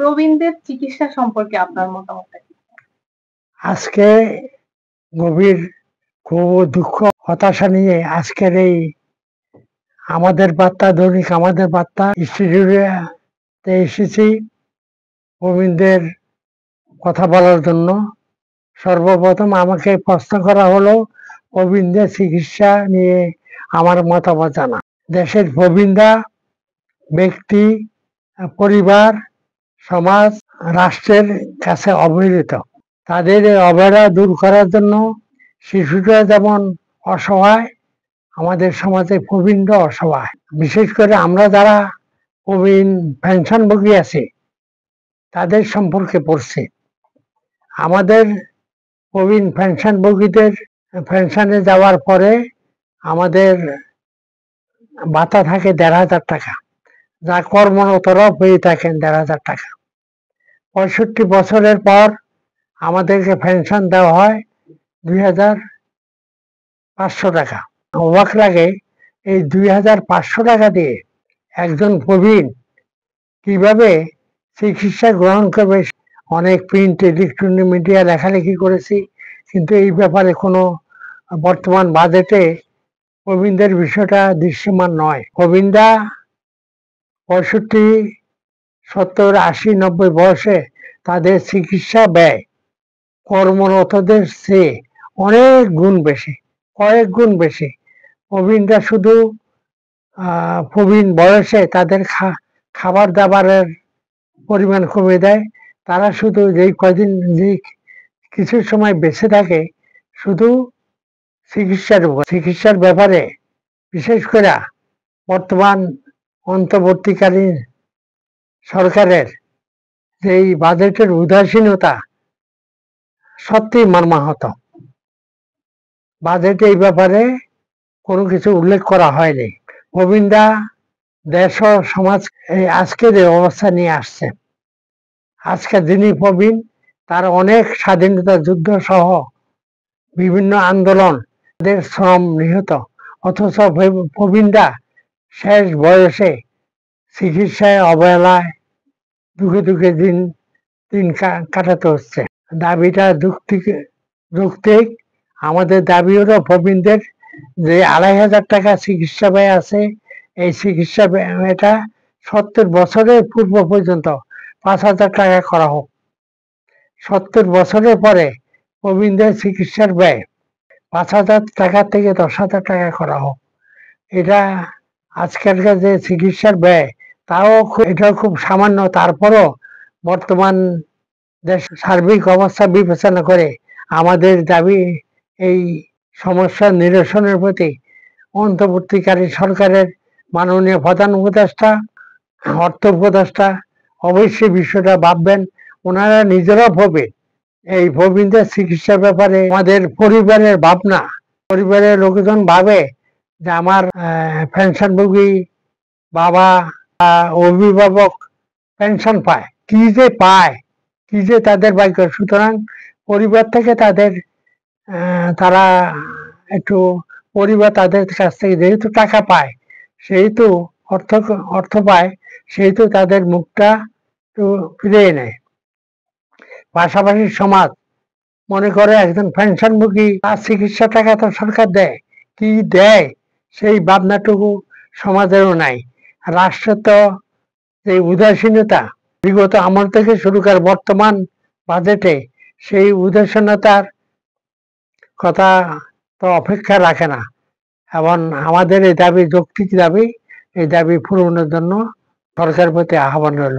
প্রবীণদের চিকিৎসা সম্পর্কে আপনার মতামতটা কি? আজকে গভীর খুব দুঃখ হতাশা নিয়ে আজকের এই আমাদের বার্তা দৈনিক আমাদের বার্তা ইনস্টিটিউটে এসেছি প্রবীণদের কথা বলার জন্য। সর্বপ্রথম আমাকে প্রশ্ন করা হলো প্রবীণদের চিকিৎসা নিয়ে আমার মতামত জানা। দেশের প্রবীণরা ব্যক্তি, পরিবার, সমাজ, রাষ্ট্রের কাছে অবহেলিত। তাদের এই অবহেলা দূর করার জন্য শিশুরা যেমন অসহায়, আমাদের সমাজে প্রবীণরা অসহায়। বিশেষ করে আমরা যারা প্রবীণ পেনশনভোগী আছি তাদের সম্পর্কে পড়ছি। আমাদের প্রবীণ পেনশনভোগীদের পেনশনে যাওয়ার পরে আমাদের ভাতা থাকে ১,৫০০ টাকা, যা কর্মরতরা পেয়ে থাকেন ১,৫০০ টাকা। ৬৫ বছরের পর আমাদেরকে পেনশন দেওয়া হয় ২,৫০০ টাকা। অবাক লাগে এই ২,৫০০ টাকা দিয়ে একজন প্রবীণ কিভাবে চিকিৎসা গ্রহণ করবে। অনেক প্রিন্ট ইলেকট্রনিক মিডিয়া লেখালেখি করেছি, কিন্তু এই ব্যাপারে কোনো বর্তমান বাজেটে প্রবীণদের বিষয়টা দৃশ্যমান নয়। প্রবীণরা ৬৫, ৭০, ৮০, ৯০ বয়সে তাদের চিকিৎসা ব্যয় কর্মরতদের চেয়ে অনেক গুণ বেশি, কয়েক গুণ বেশি। প্রবীণরা শুধু প্রবীণ বয়সে তাদের খাবার দাবারের পরিমাণ কমে দেয়। তারা শুধু যেই কয়দিন যেই কিছু সময় বেঁচে থাকে শুধু চিকিৎসার ব্যাপারে, বিশেষ করে বর্তমান অন্তর্বর্তীকালীন সরকারের যেই বাজেটের উদাসীনতা সত্যি মর্মাহত। বাজেটে এই ব্যাপারে কোনো কিছু উল্লেখ করা হয়নি। প্রবীণরা দেশ ও সমাজ এই আজকের এই অবস্থা নিয়ে আসছে। আজকে যিনি প্রবীণ তার অনেক স্বাধীনতা যুদ্ধ সহ বিভিন্ন আন্দোলন, তাদের শ্রম নিহত, অথচ প্রবীণরা শেষ বয়সে চিকিৎসায় অবহেলায় দুঃখে দুঃখে দিন কাটাতে হচ্ছে। দাবিটা যৌক্তিক। আমাদের দাবি হলো প্রবীণদের যে ২,৫০০ টাকা চিকিৎসা ব্যয় আছে, এই চিকিৎসা ব্যয়টা ৭০ বছরের পূর্ব পর্যন্ত ৫,০০০ টাকা করা হোক। ৭০ বছরের পরে প্রবীণদের চিকিৎসার ব্যয় ৫,০০০ টাকা থেকে ১০,০০০ টাকা করা হোক। এটা আজকালকার যে চিকিৎসার ব্যয় এটাও খুব সামান্য। তারপরও বর্তমান দেশ সার্বিক অবস্থা বিবেচনা করে আমাদের দাবি এই সমস্যার নিরসনের প্রতি অন্তর্বর্তীকালীন সরকারের মাননীয় প্রধান উপদেষ্টা, অর্থ উপদেষ্টা অবশ্যই বিষয়টা ভাববেন। ওনারা নিজেরাও প্রবীণ, এই প্রবীণদের চিকিৎসার ব্যাপারে আমাদের পরিবারের ভাবনা, পরিবারের লোকজন ভাবে যে আমার পেনশনভোগী বাবা অভিভাবক পেনশন পায়, কি যে তাদের ভাগ্য। সুতরাং পরিবার থেকে তারা একটু পরিবার তাদের কাছ থেকে যেহেতু টাকা পায়, সেহেতু অর্থ পায়, সেহেতু তাদের মুখটা একটু ফিরিয়ে নেয়। পাশাপাশি সমাজ মনে করে একজন পেনশনভোগী তার চিকিৎসা টাকা তো সরকার দেয়, কি দেয় সেই ভাবনাটুকু সমাজেরও নাই। রাষ্ট্র তো যে উদাসীনতা বিগত আমল থেকে শুরু করে বর্তমান বাজেটে, সেই উদাসীনতার কথা তো অপেক্ষা রাখে না। এবং আমাদের এই দাবি যৌক্তিক দাবি, এই দাবি পূরণের জন্য সরকারের প্রতি আহ্বান রইল।